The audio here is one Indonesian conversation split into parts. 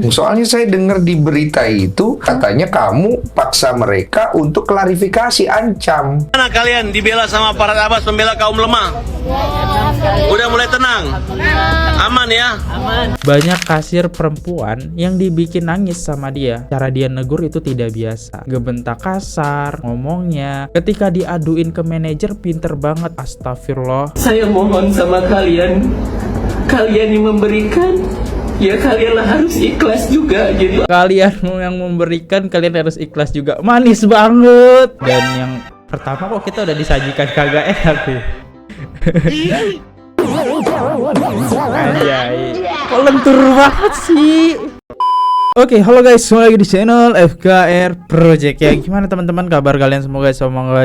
Soalnya saya dengar di berita itu katanya kamu paksa mereka untuk klarifikasi, ancam. Mana kalian dibela sama para Abbas pembela kaum lemah? Udah mulai tenang? Aman ya? Banyak kasir perempuan yang dibikin nangis sama dia. Cara dia negur itu tidak biasa. Gebentak kasar, ngomongnya. Ketika diaduin ke manajer pinter banget. Astagfirullah. Saya mohon sama kalian yang memberikan, ya kalianlah harus ikhlas juga gitu. Kalian yang memberikan, kalian harus ikhlas juga. Manis banget. Dan yang pertama kok kita udah disajikan kagak enak tuh. Anjay. Kok lentur banget sih. Oke, halo guys, semua lagi di channel FKR Project ya. Gimana teman-teman kabar kalian? Semoga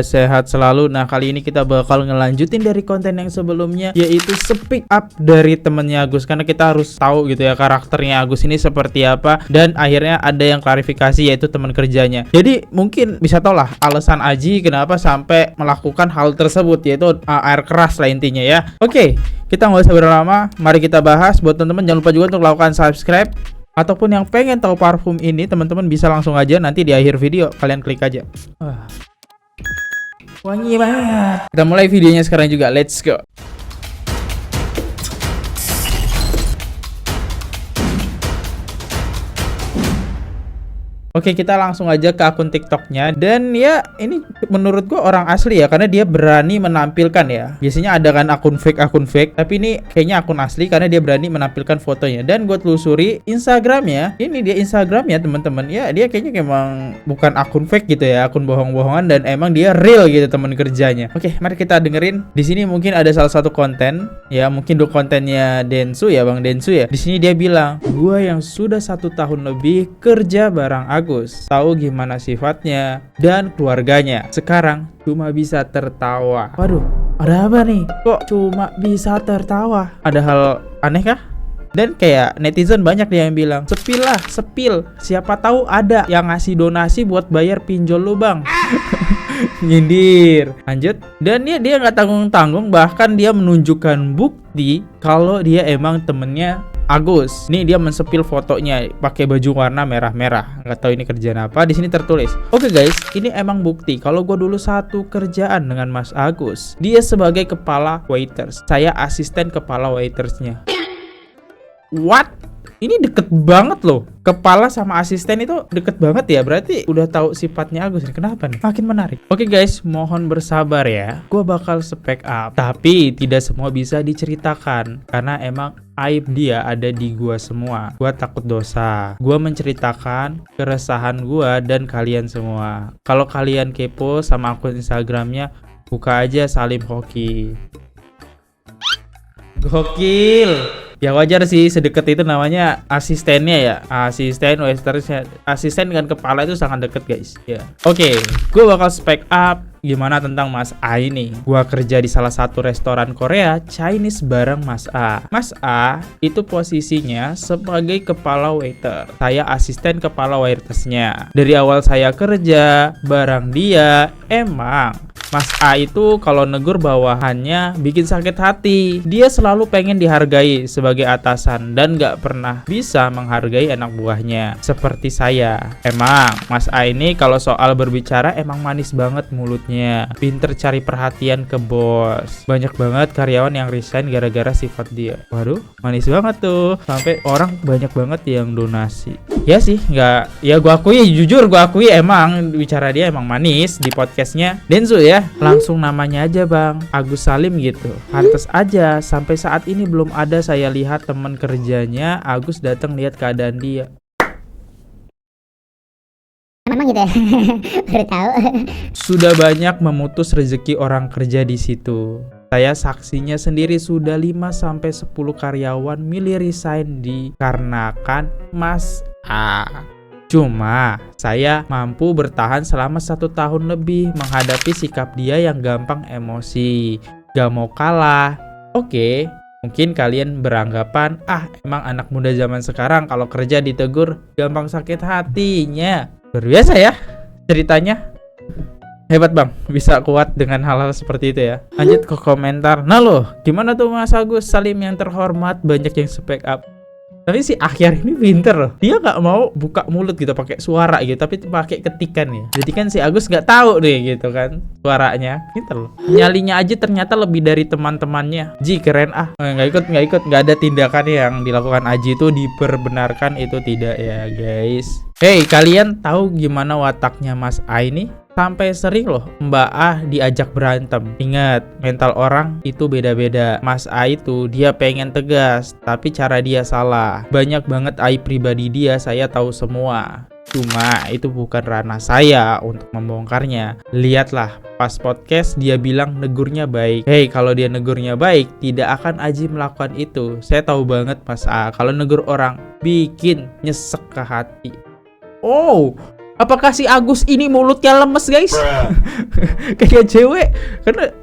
sehat selalu. Nah, kali ini kita bakal ngelanjutin dari konten yang sebelumnya, yaitu speak up dari temennya Agus. Karena kita harus tahu gitu ya karakternya Agus ini seperti apa. Dan akhirnya ada yang klarifikasi, yaitu teman kerjanya. Jadi mungkin bisa tau lah alasan Aji kenapa sampai melakukan hal tersebut, yaitu air keras lah intinya ya. Oke, kita nggak usah berlama, mari kita bahas. Buat teman-teman jangan lupa juga untuk lakukan subscribe. Ataupun yang pengen tahu parfum ini, teman-teman bisa langsung aja nanti di akhir video kalian klik aja. Wangi banget. Kita mulai videonya sekarang juga. Let's go. Oke, kita langsung aja ke akun TikToknya. Dan ya ini menurut gua orang asli ya, karena dia berani menampilkan ya. Biasanya ada kan akun fake, tapi ini kayaknya akun asli karena dia berani menampilkan fotonya. Dan gue telusuri Instagramnya, ini dia Instagramnya teman-teman. Ya dia kayaknya emang bukan akun fake gitu ya, akun bohong-bohongan, dan emang dia real gitu teman kerjanya. Oke, mari kita dengerin. Di sini mungkin ada salah satu konten ya, mungkin do kontennya Densu ya, Bang Densu ya. Di sini dia bilang, gua yang sudah 1 tahun lebih kerja bareng Agus, tahu gimana sifatnya dan keluarganya. Sekarang cuma bisa tertawa. Waduh, ada apa nih? Kok cuma bisa tertawa? Ada hal aneh kah? Dan kayak netizen banyak dia yang bilang, sepil lah, sepil. Siapa tahu ada yang ngasih donasi buat bayar pinjol lu, Bang. Nyindir. Lanjut. Dan dia nggak tanggung-tanggung, bahkan dia menunjukkan bukti kalau dia emang temennya Agus. Nih dia mensepil fotonya pakai baju warna merah-merah. Nggak tahu ini kerjaan apa. Di sini tertulis, oke guys, ini emang bukti kalau gue dulu satu kerjaan dengan Mas Agus. Dia sebagai kepala waiters, saya asisten kepala waitersnya. What? Ini deket banget loh. Kepala sama asisten itu deket banget ya. Berarti udah tahu sifatnya Agus. Kenapa nih? Makin menarik. Oke guys, mohon bersabar ya. Gue bakal speak up. Tapi tidak semua bisa diceritakan. Karena emang aib dia ada di gua semua. Gua takut dosa. Gua menceritakan keresahan gua dan kalian semua. Kalau kalian kepo sama akun Instagramnya, buka aja Salim Hoki. Gokil. Ya wajar sih, sedekat itu namanya asistennya ya. Asisten waitersnya, asisten dengan kepala itu sangat deket guys ya. Oke, gue bakal speak up gimana tentang Mas A ini. Gue kerja di salah satu restoran Korea Chinese bareng Mas A. Mas A itu posisinya sebagai kepala waiter, saya asisten kepala waitersnya. Dari awal saya kerja bareng dia, emang Mas A itu kalau negur bawahannya bikin sakit hati. Dia selalu pengen dihargai sebagai atasan dan gak pernah bisa menghargai anak buahnya seperti saya. Emang Mas A ini kalau soal berbicara emang manis banget mulutnya, pinter cari perhatian ke bos. Banyak banget karyawan yang resign gara-gara sifat dia. Waduh, manis banget tuh, sampai orang banyak banget yang donasi. Ya sih, nggak, ya gua akui, jujur gua akui emang bicara dia emang manis di podcastnya Densu ya. Langsung namanya aja Bang Agus Salim gitu. Pantes aja sampai saat ini belum ada saya lihat teman kerjanya Agus datang lihat keadaan dia. Memang gitu ya. Baru tahu. Sudah banyak memutus rezeki orang kerja di situ. Saya saksinya sendiri, sudah 5-10 karyawan milih resign dikarenakan Mas A. Cuma saya mampu bertahan selama 1 tahun lebih menghadapi sikap dia yang gampang emosi, gak mau kalah. Oke, mungkin kalian beranggapan, emang anak muda zaman sekarang kalau kerja ditegur gampang sakit hatinya. Luar biasa ya ceritanya. Hebat Bang, bisa kuat dengan hal-hal seperti itu ya. Lanjut ke komentar. Nah loh, gimana tuh Mas Agus Salim yang terhormat, banyak yang speak up. Tapi si Akhyar ini pinter loh. Dia nggak mau buka mulut gitu pakai suara gitu, tapi pakai ketikan ya. Jadi kan si Agus nggak tahu deh gitu kan suaranya. Pinter loh. Nyalinya Aji ternyata lebih dari teman-temannya. Ji keren ah. Nggak ikut. Nggak ada tindakan yang dilakukan Aji itu diperbenarkan, itu tidak ya guys. Hey, kalian tahu gimana wataknya Mas A ini? Sampai sering loh Mbak A diajak berantem. Ingat, mental orang itu beda-beda. Mas A itu dia pengen tegas, tapi cara dia salah. Banyak banget aib pribadi dia, saya tahu semua. Cuma itu bukan ranah saya untuk membongkarnya. Lihatlah, pas podcast dia bilang negurnya baik. Hey, kalau dia negurnya baik, tidak akan Aji melakukan itu. Saya tahu banget Mas A, kalau negur orang bikin nyesek ke hati. Oh, apakah si Agus ini mulutnya lemes guys? Kayak cewek. Karena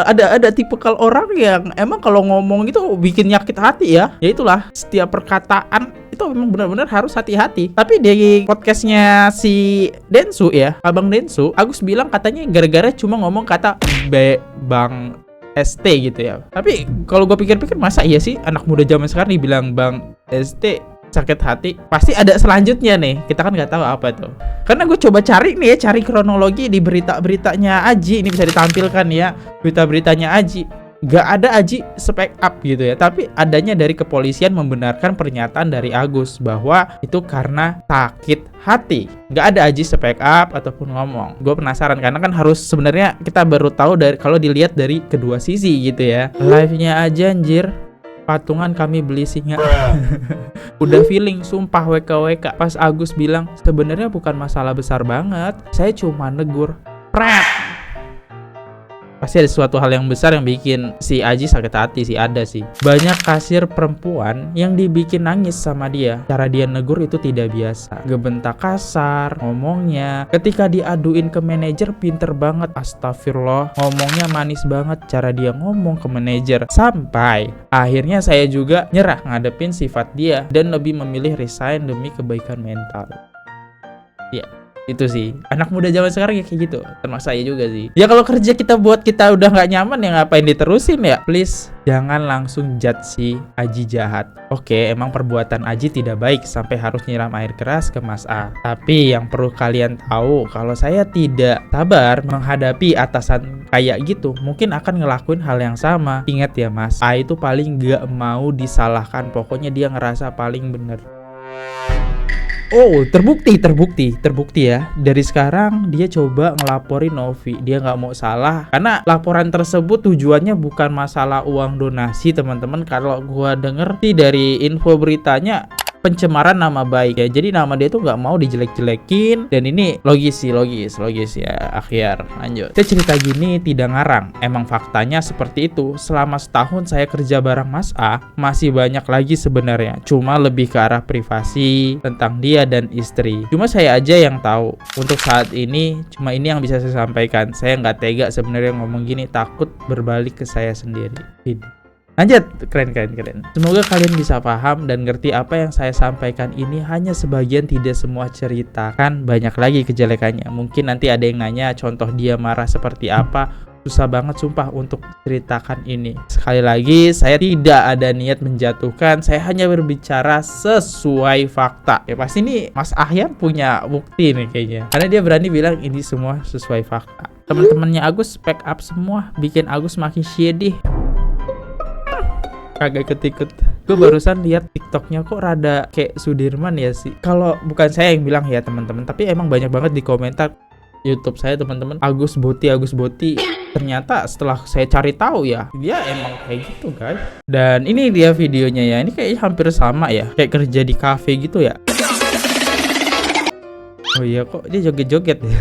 ada tipikal orang yang emang kalau ngomong itu bikin nyakit hati ya. Ya itulah, setiap perkataan itu memang benar-benar harus hati-hati. Tapi di podcastnya si Densu ya, Abang Densu, Agus bilang katanya gara-gara cuma ngomong kata Bang ST gitu ya. Tapi kalau gue pikir-pikir, masa iya sih anak muda zaman sekarang dibilang Bang ST sakit hati? Pasti ada selanjutnya nih, kita kan nggak tahu apa tuh. Karena gue coba cari nih ya, cari kronologi di berita-beritanya Aji. Ini bisa ditampilkan ya, berita-beritanya Aji. Gak ada Aji speak up gitu ya, tapi adanya dari kepolisian membenarkan pernyataan dari Agus bahwa itu karena sakit hati. Gak ada Aji speak up ataupun ngomong. Gue penasaran karena kan harus, sebenarnya kita baru tahu dari kalau dilihat dari kedua sisi gitu ya. Live-nya aja anjir, patungan kami beli singa. Udah feeling sumpah WKWK pas Agus bilang sebenarnya bukan masalah besar banget, saya cuma negur pret. Pasti ada suatu hal yang besar yang bikin si Aji sakit hati sih, ada sih. Banyak kasir perempuan yang dibikin nangis sama dia. Cara dia negur itu tidak biasa. Gebentak kasar ngomongnya. Ketika diaduin ke manajer pinter banget. Astagfirullah. Ngomongnya manis banget cara dia ngomong ke manajer. Sampai akhirnya saya juga nyerah ngadepin sifat dia dan lebih memilih resign demi kebaikan mental. Ya, itu sih anak muda zaman sekarang ya kayak gitu, termasuk saya juga sih. Ya kalau kerja kita buat kita udah nggak nyaman ya ngapain diterusin ya. Please jangan langsung judge si Aji jahat. Oke, emang perbuatan Aji tidak baik sampai harus nyiram air keras ke Mas A. Tapi yang perlu kalian tahu, kalau saya tidak sabar menghadapi atasan kayak gitu, mungkin akan ngelakuin hal yang sama. Ingat ya Mas A itu paling nggak mau disalahkan, pokoknya dia ngerasa paling bener. Oh, terbukti ya. Dari sekarang dia coba ngelaporin Novi. Dia nggak mau salah karena laporan tersebut tujuannya bukan masalah uang donasi, teman-teman. Kalau gua denger sih dari info beritanya pencemaran nama baik ya. Jadi nama dia tuh nggak mau dijelek-jelekin, dan ini logis ya. Akhyar, lanjut. Saya cerita gini tidak ngarang, emang faktanya seperti itu. Selama setahun saya kerja bareng Mas A, masih banyak lagi sebenarnya, cuma lebih ke arah privasi tentang dia dan istri. Cuma saya aja yang tahu. Untuk saat ini cuma ini yang bisa saya sampaikan. Saya nggak tega sebenarnya ngomong gini, takut berbalik ke saya sendiri. Lanjut, keren. Semoga kalian bisa paham dan ngerti apa yang saya sampaikan ini hanya sebagian, tidak semua cerita. Kan banyak lagi kejelekannya. Mungkin nanti ada yang nanya contoh dia marah seperti apa. Susah banget sumpah untuk ceritakan ini. Sekali lagi, saya tidak ada niat menjatuhkan. Saya hanya berbicara sesuai fakta. Ya pasti ini Mas Akhyar punya bukti nih kayaknya. Karena dia berani bilang ini semua sesuai fakta. Teman-temannya Agus speak up semua, bikin Agus makin shady. Kagak ikut-ikut. Gue barusan lihat TikToknya kok rada kayak Sudirman ya sih. Kalau bukan saya yang bilang ya teman-teman, tapi emang banyak banget di komentar YouTube saya teman-teman, Agus Boti. Ternyata setelah saya cari tahu ya, dia emang kayak gitu guys. Dan ini dia videonya ya. Ini kayaknya hampir sama ya, kayak kerja di cafe gitu ya. Oh iya, kok dia joget-joget ya.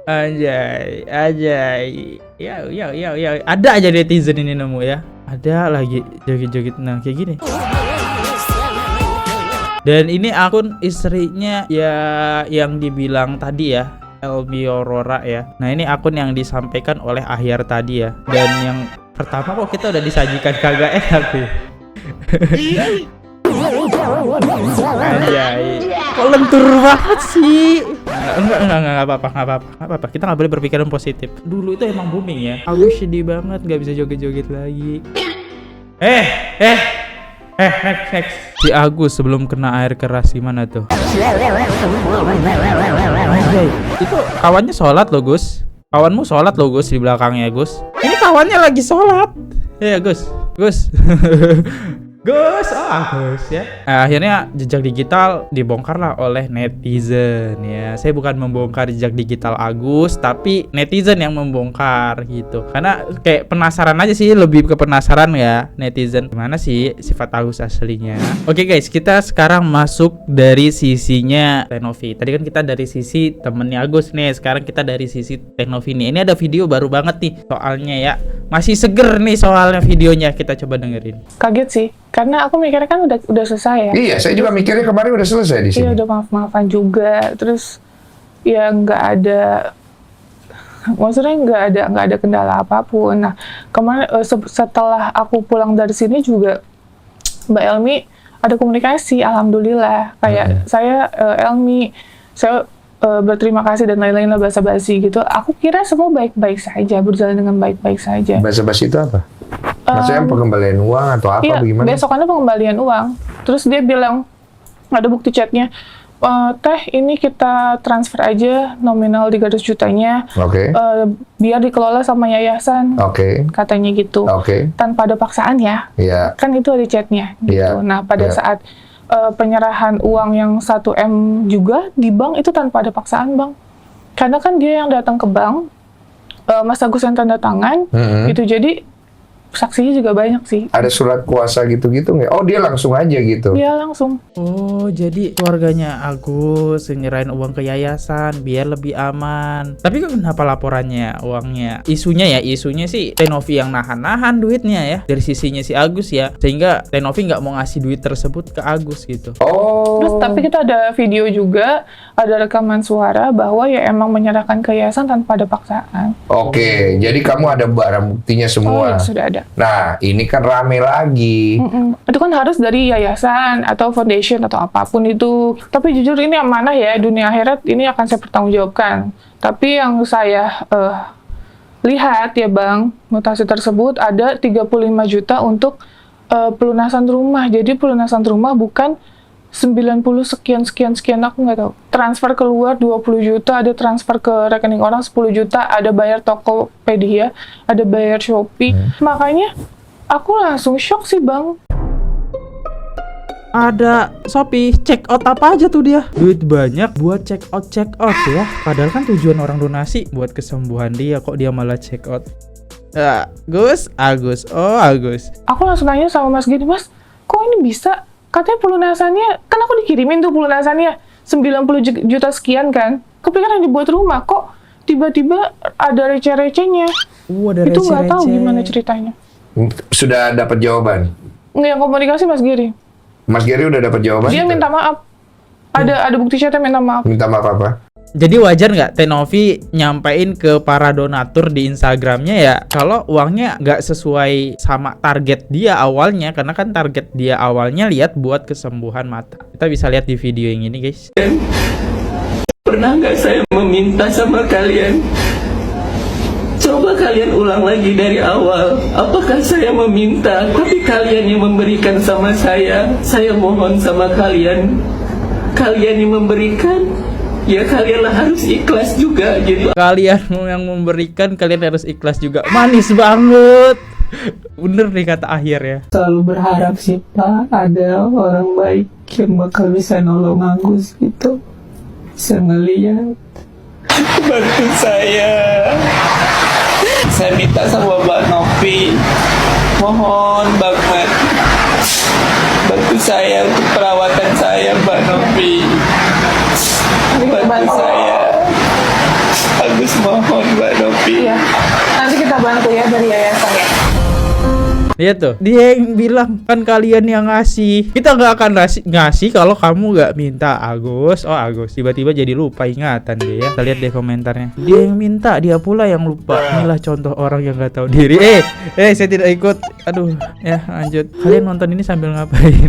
Anjay. Ya. Ada aja netizen ini nemu ya. Ada lagi joget-joget nah kayak gini. Dan ini akun istrinya ya yang dibilang tadi ya, Elmi Aurora ya. Nah ini akun yang disampaikan oleh Akhyar tadi ya. Dan yang pertama kok kita udah disajikan kagak enak nih. Anjay, kok lentur banget sih. Enggak apa-apa. Kita nggak boleh berpikiran positif. Dulu itu emang booming ya. Aku sedih banget nggak bisa joget-joget lagi. Next. Si Agus sebelum kena air keras gimana tuh? Anjay, itu kawannya sholat loh Gus. Kawanmu sholat loh Gus di belakangnya Gus. Ini kawannya lagi sholat. Ya Gus. Gus, Agus ya. Akhirnya jejak digital dibongkar lah oleh netizen ya. Saya bukan membongkar jejak digital Agus, tapi netizen yang membongkar gitu. Karena kayak penasaran aja sih, lebih ke penasaran ya netizen. Gimana sih sifat Agus aslinya? Oke guys, kita sekarang masuk dari sisinya Tenovi. Tadi kan kita dari sisi temennya Agus nih. Sekarang kita dari sisi Tenovi nih. Ini ada video baru banget nih soalnya ya. Masih seger nih soalnya videonya. Kita coba dengerin. Kaget sih, karena aku mikirnya kan udah selesai ya. Iya, saya juga mikirnya kemarin udah selesai di Iya, sini. udah maaf-maafan juga. Terus ya nggak ada, maksudnya nggak ada kendala apapun. Nah kemarin setelah aku pulang dari sini juga Mbak Elmi ada komunikasi, alhamdulillah. Kayak saya Elmi, saya berterima kasih dan lain-lain lah, basa-basi gitu. Aku kira semua baik-baik saja, berjalan dengan baik-baik saja. Basa-basi itu apa? Maksudnya pengembalian uang atau apa? Iya, Bagaimana? besokannya pengembalian uang. Terus dia bilang, ada bukti chatnya, Teh ini kita transfer aja nominal 300 jutanya, Oke. biar dikelola sama yayasan, Oke. katanya gitu. Oke. Tanpa ada paksaan ya, Iya. kan itu ada chatnya gitu. Iya, Nah pada iya. saat penyerahan uang yang 1 M juga di bank itu tanpa ada paksaan Bang. Karena kan dia yang datang ke bank, Mas Agus yang tanda tangan, gitu. Jadi saksinya juga banyak sih. Ada surat kuasa gitu-gitu nggak? Oh, dia langsung aja gitu. Dia langsung. Oh, jadi keluarganya Agus nyerahin uang ke yayasan biar lebih aman. Tapi kok kenapa laporannya uangnya? Isunya sih Tenovi yang nahan-nahan duitnya ya dari sisinya si Agus ya. Sehingga Tenovi nggak mau ngasih duit tersebut ke Agus gitu. Oh. Terus tapi kita ada video juga, ada rekaman suara bahwa ya emang menyerahkan ke yayasan tanpa ada paksaan. Oke, jadi kamu ada barang buktinya Oh semua. ya sudah ada. Nah, ini kan rame lagi. Itu kan harus dari yayasan atau foundation atau apapun itu. Tapi jujur ini amanah ya, dunia akhirat ini akan saya pertanggungjawabkan. Tapi yang saya lihat ya Bang, mutasi tersebut ada 35 juta untuk pelunasan rumah. Jadi pelunasan rumah bukan 90 sekian aku nggak tahu. Transfer keluar 20 juta, ada transfer ke rekening orang 10 juta, ada bayar Tokopedia, ada bayar Shopee. Makanya aku langsung shock sih Bang. Ada Shopee, check out apa aja tuh dia? Duit banyak buat check out ya. Padahal kan tujuan orang donasi buat kesembuhan dia, kok dia malah check out. Agus. Aku langsung nanya sama Mas Gini, Mas, kok ini bisa? Katanya pelunasannya, kan aku dikirimin tuh pelunasannya 90 juta sekian kan. Kepikiran dibuat rumah, kok tiba-tiba ada receh-recehnya. Ada Itu nggak tahu receh-receh. gimana ceritanya. Sudah dapat jawaban? Nggak, yang komunikasi Mas Giri. Mas Gary udah dapat jawaban? Dia minta maaf. Ada bukti chatnya minta maaf. Minta maaf apa? Jadi wajar nggak Tenovi nyampein ke para donatur di Instagramnya ya kalau uangnya nggak sesuai sama target dia awalnya, karena kan target dia awalnya lihat buat kesembuhan mata. Kita bisa lihat di video yang ini guys. Pernah nggak saya meminta sama kalian? Coba kalian ulang lagi dari awal. Apakah saya meminta, tapi kalian yang memberikan sama saya? Saya mohon sama kalian, kalian yang memberikan, ya kalianlah harus ikhlas juga gitu. Kalian yang memberikan, kalian harus ikhlas juga. Manis banget. Bener nih kata akhir ya. Selalu berharap sih Pak, ada orang baik yang bakal bisa nolong Agus gitu. Bisa ngeliat, bantu saya. Saya minta sama Mbak Novi, mohon banget bantu saya untuk perawatan saya Mbak Novi. Bantu saya. Agus mohon Mbak Novi. Iya. Nanti kita bantu ya dari yayasan ya. Lihat tuh, dia yang bilang kan kalian yang ngasih. Kita nggak akan ngasih kalau kamu nggak minta. Agus, tiba-tiba jadi lupa ingatan dia ya. Kita lihat deh komentarnya. Dia yang minta, dia pula yang lupa. Inilah contoh orang yang nggak tahu diri. Saya tidak ikut. Aduh, ya lanjut. Kalian nonton ini sambil ngapain?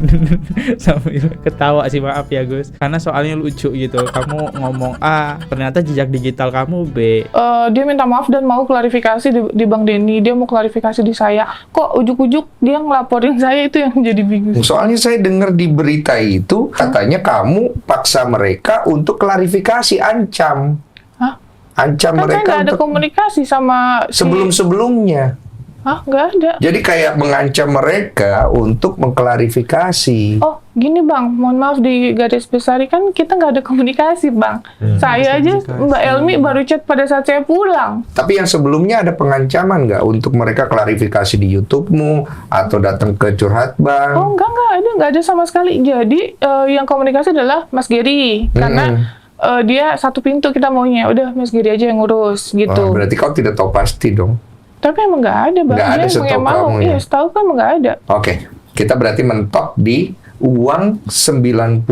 Sambil ketawa sih, maaf ya Gus. Karena soalnya lucu gitu. Kamu ngomong A, ternyata jejak digital kamu B. Dia minta maaf dan mau klarifikasi di Bang Denny. Dia mau klarifikasi di saya. Kok ujuk ujuk-ujuk dia ngelaporin saya, itu yang jadi bingung. Soalnya saya dengar di berita itu katanya kamu paksa mereka untuk klarifikasi, ancam. Hah? Ancam Kan saya mereka nggak ada untuk komunikasi sama sebelum-sebelumnya. Hah? Nggak ada. Jadi kayak mengancam mereka untuk mengklarifikasi. Oh, gini Bang, mohon maaf di garis besar kan kita nggak ada komunikasi Bang. Saya aja, Mbak Elmi baru chat pada saat saya pulang. Tapi yang sebelumnya ada pengancaman nggak untuk mereka klarifikasi di YouTube-mu atau datang ke curhat bang? Oh, nggak ada sama sekali. Jadi, yang komunikasi adalah Mas Geri. Karena dia satu pintu kita maunya. Udah, Mas Geri aja yang ngurus, gitu. Wah, berarti kau tidak tahu pasti dong. Tapi emang nggak ada Bang. Nggak ada Dia setahu yang mau. kamu, ya? Iya, setahu kan emang nggak ada. Oke, kita berarti mentok di uang 98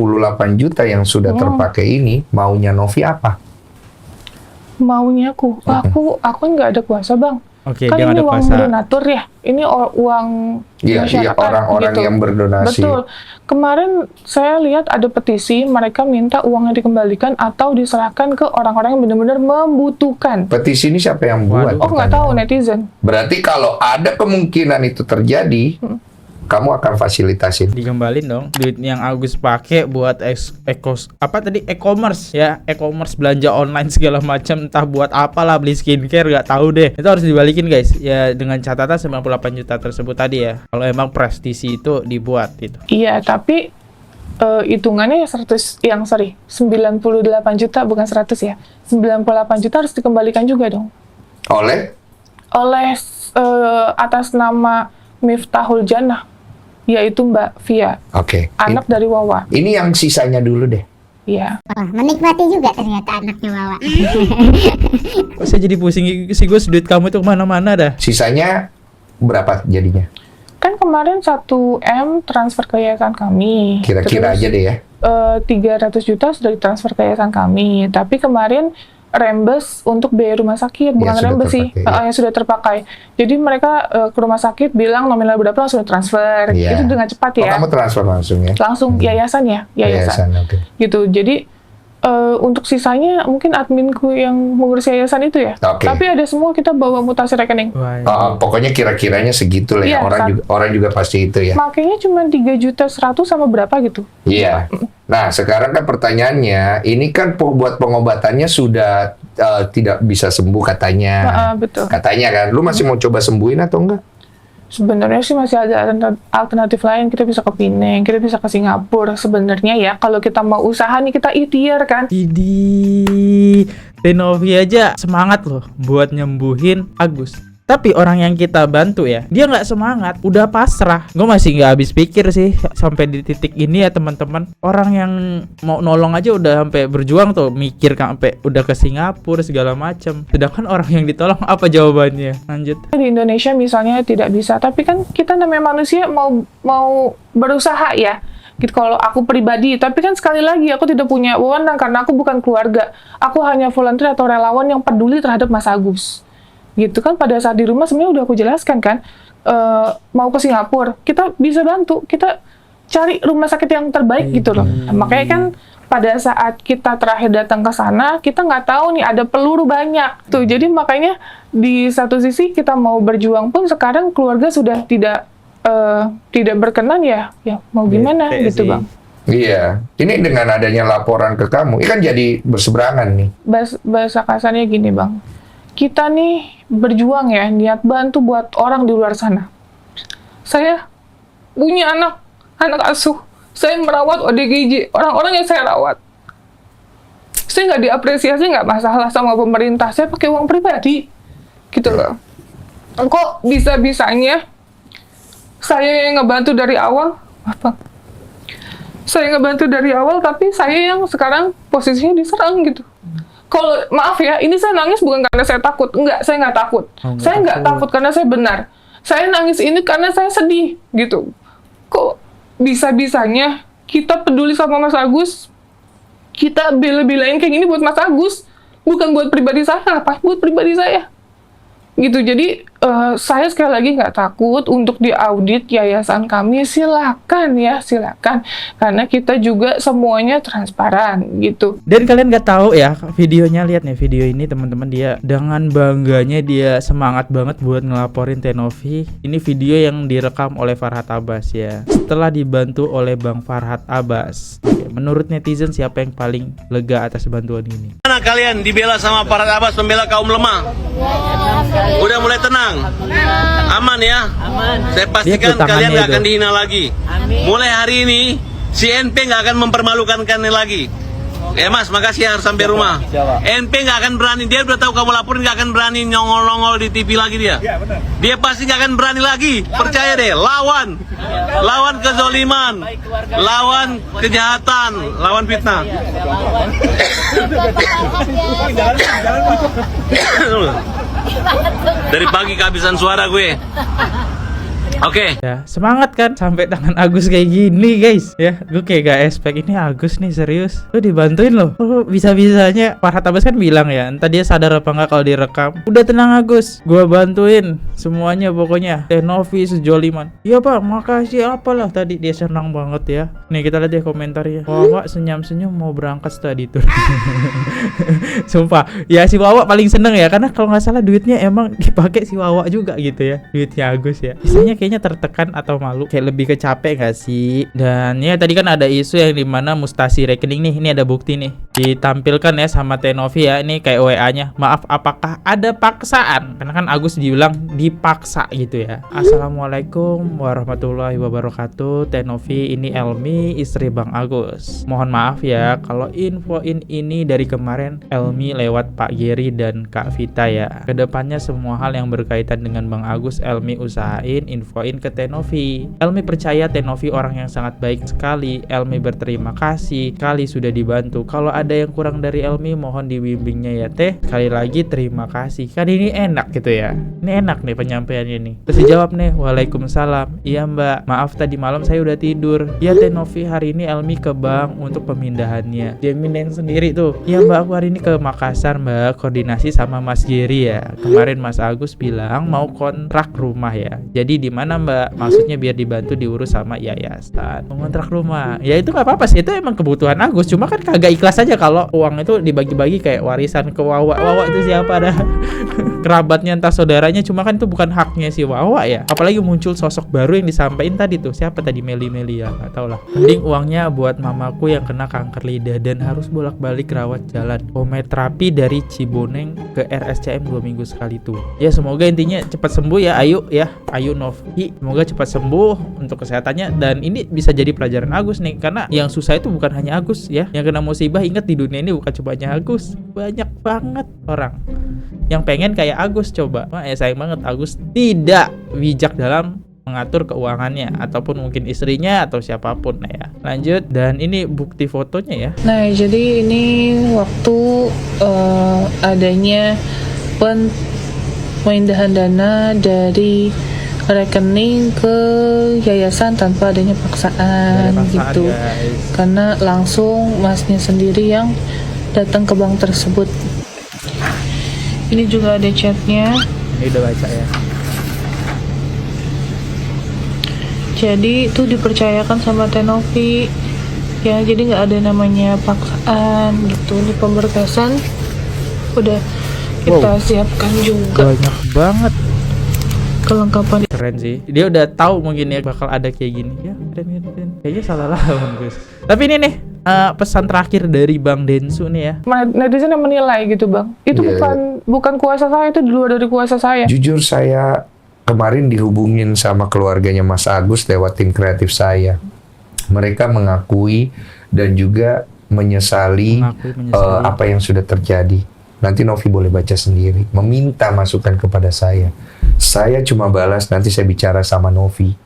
juta yang sudah terpakai ini. Maunya Novi apa? Maunya aku nggak ada kuasa Bang. Oke, Kan dia ini nggak ada uang kuasa. donatur ya. Ini uang Iya, masyarakat orang-orang gitu. yang berdonasi. Betul. Kemarin saya lihat ada petisi, mereka minta uangnya dikembalikan atau diserahkan ke orang-orang yang benar-benar membutuhkan. Petisi ini siapa yang buat? Oh, nggak tahu, netizen. Berarti kalau ada kemungkinan itu terjadi, kamu akan fasilitasin. Digembalin dong duit yang Agus pakai buat e-commerce ya, e-commerce belanja online segala macam, entah buat apalah, beli skincare nggak tahu deh, itu harus dibalikin guys ya, dengan catatan 98 juta tersebut tadi ya, kalau emang prestisi itu dibuat gitu. Iya, tapi hitungannya 98 juta bukan 100 ya. 98 juta harus dikembalikan juga dong. Oleh Atas nama Miftahul Jannah, yaitu Mbak Via, Oke. anak dari Wawa. Ini yang sisanya dulu deh. Iya. Wah, menikmati juga ternyata anaknya Wawa. Kok saya jadi pusing sih Gus, duit kamu tuh kemana-mana dah. Sisanya berapa jadinya? Kan kemarin 1M transfer ke yayasan kami. Kira-kira Terus, aja deh ya. 300 juta sudah ditransfer ke yayasan kami. Tapi kemarin rembes untuk biaya rumah sakit, bukan sudah rembes sih, terpakai, ya. yang sudah terpakai. Jadi mereka ke rumah sakit bilang nominal berapa langsung transfer. Iya. Itu dengan cepat Oh, ya. kamu transfer langsung ya? Langsung yayasan ya, yayasan. Oke. Gitu. Jadi untuk sisanya mungkin adminku yang mengurus yayasan itu ya. Oke. Tapi ada semua kita bawa mutasi rekening. Pokoknya kira-kiranya segitu lah ya. Iya, Orang juga pasti itu ya. Makanya cuma 3.100.000 sama berapa gitu. Iya. Nah, sekarang kan pertanyaannya, ini kan buat pengobatannya sudah tidak bisa sembuh katanya. Betul. Katanya kan, lu masih mau coba sembuhin atau enggak? Sebenarnya sih masih ada alternatif lain. Kita bisa ke Pineng, kita bisa ke Singapura. Sebenarnya ya, kalau kita mau usaha nih, kita ikhtiar kan. Idi, Tenovi aja semangat loh buat nyembuhin Agus. Tapi orang yang kita bantu ya, dia nggak semangat, udah pasrah. Gue masih nggak habis pikir sih sampai di titik ini ya teman-teman. Orang yang mau nolong aja udah sampai berjuang tuh, mikir sampai udah ke Singapura segala macam. Sedangkan orang yang ditolong apa jawabannya? Lanjut. Di Indonesia misalnya tidak bisa, tapi kan kita namanya manusia mau berusaha ya. Gitu kalau aku pribadi, tapi kan sekali lagi aku tidak punya wewenang karena aku bukan keluarga. Aku hanya volunteer atau relawan yang peduli terhadap Mas Agus. Gitu kan, pada saat di rumah sebenarnya udah aku jelaskan kan, mau ke Singapura, kita bisa bantu, kita cari rumah sakit yang terbaik gitu loh. Makanya kan pada saat kita terakhir datang ke sana, kita nggak tahu nih ada peluru banyak tuh. Jadi makanya di satu sisi kita mau berjuang pun sekarang keluarga sudah tidak berkenan ya mau gimana Bete gitu sih. Bang. Iya. Ini dengan adanya laporan ke kamu, ini kan jadi berseberangan nih. Bahasa kasarnya gini Bang, kita nih berjuang ya, niat bantu buat orang di luar sana. Saya punya anak asuh, saya merawat ODGJ, orang-orang yang saya rawat. Saya nggak diapresiasi, nggak masalah sama pemerintah, saya pakai uang pribadi, gitu loh. Kok bisa-bisanya saya yang ngebantu dari awal, apa? Saya ngebantu dari awal, tapi saya yang sekarang posisinya diserang gitu. Kalau maaf ya, ini saya nangis bukan karena saya takut. Enggak, saya nggak takut. Saya nggak takut karena saya benar. Saya nangis ini karena saya sedih, gitu. Kok bisa-bisanya kita peduli sama Mas Agus, kita bela-belain kayak gini buat Mas Agus, bukan buat pribadi saya, apa? Buat pribadi saya. gitu. Jadi saya sekali lagi nggak takut untuk diaudit yayasan kami, silakan ya, silakan, karena kita juga semuanya transparan gitu. Dan kalian nggak tahu ya videonya, lihat nih video ini teman-teman, dia dengan bangganya dia semangat banget buat ngelaporin Tenovi. Ini video yang direkam oleh Farhad Abbas ya, setelah dibantu oleh Bang Farhad Abbas. Oke, menurut netizen siapa yang paling lega atas bantuan ini? Mana kalian dibela sama Farhad Abbas membela kaum lemah? Udah mulai tenang? Aman ya? Saya pastikan Dia kalian tangannya gak akan itu. dihina lagi. Mulai hari ini si NP gak akan mempermalukan kalian lagi. Ya Mas, makasih ya, harus sampai rumah. NP gak akan berani, dia udah tahu kamu laporin, gak akan berani nyongol-nongol di TV lagi dia. Dia pasti gak akan berani lagi. Percaya deh, lawan. Lawan kezoliman, lawan kejahatan, lawan fitnah. Dari pagi kehabisan suara gue. Oke. Ya, semangat kan sampai tangan Agus kayak gini, guys. Ya, gue kayak gak expect ini Agus nih serius. Lu dibantuin loh. Lu bisa-bisanya Farhad Abbas kan bilang ya, entah dia sadar apa enggak kalau direkam. Udah tenang Agus, gua bantuin semuanya pokoknya. Tenovi sejoliman. Iya, Pak, makasih apalah tadi, dia senang banget ya. Nih kita lihat deh komentarnya. Wawa senyum-senyum mau berangkat study tour. Sumpah, ya si Wawa paling seneng ya, karena kalau nggak salah duitnya emang dipakai si Wawa juga gitu ya, duitnya Agus ya. Biasanya kayaknya tertekan atau malu, kayak lebih ke capek gak sih? Dan ya tadi kan ada isu yang dimana mustasi rekening nih, ini ada bukti nih ditampilkan ya sama Tenovi ya, ini kayak WA-nya. Maaf, apakah ada paksaan? Karena kan Agus dibilang dipaksa gitu ya. Assalamualaikum warahmatullahi wabarakatuh. Tenovi, ini Elmi, istri Bang Agus. Mohon maaf ya kalau infoin ini dari kemarin Elmi lewat Pak Geri dan Kak Vita ya. Kedepannya semua hal yang berkaitan dengan Bang Agus Elmi usahain infoin ke Tenovi. Elmi percaya Tenovi orang yang sangat baik sekali. Elmi berterima kasih sekali sudah dibantu. Kalau ada yang kurang dari Elmi mohon dibimbingnya ya Teh. Sekali lagi terima kasih. Kan ini enak gitu ya. Ini enak nih penyampaiannya nih. Terus dijawab nih, Waalaikumsalam. Iya Mbak, maaf tadi malam saya udah tidur. Ya Tenovi, hari ini Elmi ke bank untuk pemindahannya. Dia mindahin sendiri tuh. Iya Mbak, aku hari ini ke Makassar Mbak, koordinasi sama Mas Giri ya. Kemarin Mas Agus bilang mau kontrak rumah ya. Jadi di mana Mbak? Maksudnya biar dibantu diurus sama yayasan. Mengontrak rumah. Ya itu nggak apa-apa sih, itu emang kebutuhan Agus. Cuma kan kagak ikhlas aja kalau uang itu dibagi-bagi kayak warisan ke Wawa. Wawa itu siapa dah? Kerabatnya entah saudaranya, cuma kan itu bukan haknya si Wawa ya. Apalagi muncul sosok baru yang disampaikan tadi tuh. Siapa tadi? Meli ya, nggak tahu lah. Mending uangnya buat mamaku yang kena kanker lidah dan harus bolak-balik rawat jalan. Homeoterapi dari Ciboneng ke RSCM 2 minggu sekali tuh. Ya semoga intinya cepat sembuh ya Ayu ya. Ayu Novi, semoga cepat sembuh untuk kesehatannya. Dan ini bisa jadi pelajaran Agus nih, karena yang susah itu bukan hanya Agus ya. Yang kena musibah, ingat di dunia ini bukan cuma hanya Agus, banyak banget orang yang pengen kayak Agus. Coba, wah ya sayang banget Agus tidak bijak dalam mengatur keuangannya, ataupun mungkin istrinya atau siapapun ya. Lanjut, dan ini bukti fotonya ya. Nah, jadi ini waktu adanya pemindahan dana dari rekening ke yayasan tanpa adanya paksaan, gitu. Guys. Karena langsung masnya sendiri yang datang ke bank tersebut. Ini juga ada chatnya. Ini udah baca ya. Jadi itu dipercayakan sama Tenovi ya, jadi nggak ada namanya paksaan gitu. Ini pemberkasan udah kita siapkan juga, Banyak banget. kelengkapan. Keren sih. Dia udah tahu mungkin ya bakal ada kayak gini. Ya, keren. Kayaknya salah lawan, Gus. Tapi ini nih pesan terakhir dari Bang Densu nih ya. Netizen yang menilai gitu Bang, itu bukan kuasa saya, itu di luar dari kuasa saya. Jujur saya kemarin dihubungin sama keluarganya Mas Agus lewat tim kreatif saya. Mereka mengakui dan juga menyesali apa yang sudah terjadi. Nanti Novi boleh baca sendiri. Meminta masukan kepada saya. Saya cuma balas, nanti saya bicara sama Novi.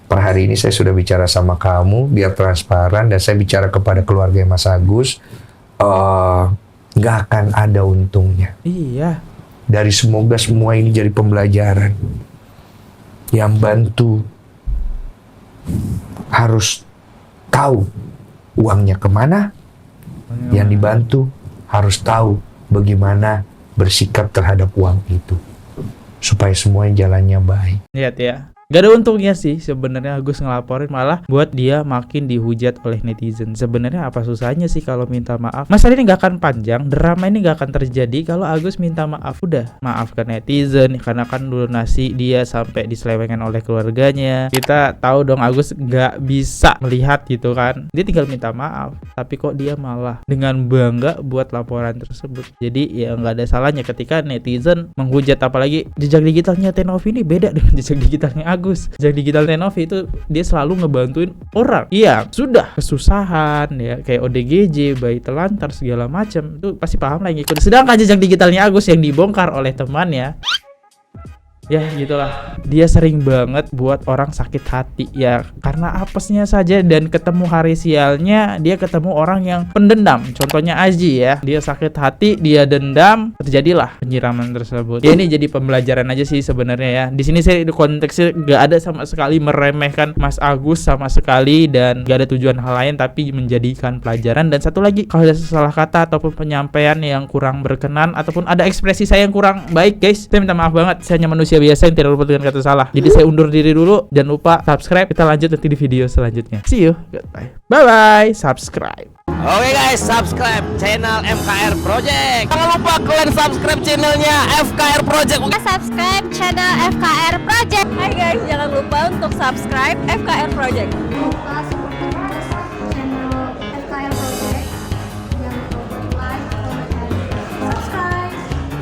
Per hari ini saya sudah bicara sama kamu, biar transparan. Dan saya bicara kepada keluarga Mas Agus. Nggak akan ada untungnya. Iya. Dari semoga semua ini jadi pembelajaran. Yang bantu harus tahu uangnya kemana, yang dibantu harus tahu bagaimana bersikap terhadap uang itu. supaya semuanya jalannya baik. Lihat ya. Gak ada untungnya sih sebenarnya Agus ngelaporin, malah buat dia makin dihujat oleh netizen. Sebenarnya apa susahnya sih kalau minta maaf? Masalah ini gak akan panjang, drama ini gak akan terjadi kalau Agus minta maaf. Udah maaf ke netizen karena kan donasi dia sampai diselewengkan oleh keluarganya. Kita tahu dong Agus gak bisa melihat gitu kan. Dia tinggal minta maaf, tapi kok dia malah dengan bangga buat laporan tersebut. Jadi ya gak ada salahnya ketika netizen menghujat, apalagi jejak digitalnya Tenovi ini beda dengan jejak digitalnya Agus. Jejak digital Tenovi itu dia selalu ngebantuin orang. Iya, sudah kesusahan ya, kayak ODGJ, bayi telantar segala macam. Itu pasti paham lah yang ikut. Sedangkan jejak digitalnya Agus yang dibongkar oleh temannya, ya gitulah, dia sering banget buat orang sakit hati ya karena apesnya saja, dan ketemu hari sialnya dia ketemu orang yang pendendam. Contohnya Aji ya, dia sakit hati, dia dendam, terjadilah penyiraman tersebut. Ya ini jadi pembelajaran aja sih sebenarnya ya. Di sini saya konteksnya gak ada sama sekali meremehkan Mas Agus sama sekali, dan gak ada tujuan hal lain tapi menjadikan pelajaran. Dan satu lagi, kalau ada salah kata ataupun penyampaian yang kurang berkenan ataupun ada ekspresi saya yang kurang baik guys, saya minta maaf banget. Saya hanya manusia biasa yang tidak lupa dengan kata salah. Jadi saya undur diri dulu. Jangan lupa subscribe. Kita lanjut nanti di video selanjutnya. See you. Goodbye. Bye bye. Subscribe. Oke guys, subscribe channel FKR Project. Jangan lupa kalian subscribe channelnya FKR Project. Subscribe channel FKR Project. Hai guys, jangan lupa untuk subscribe FKR Project.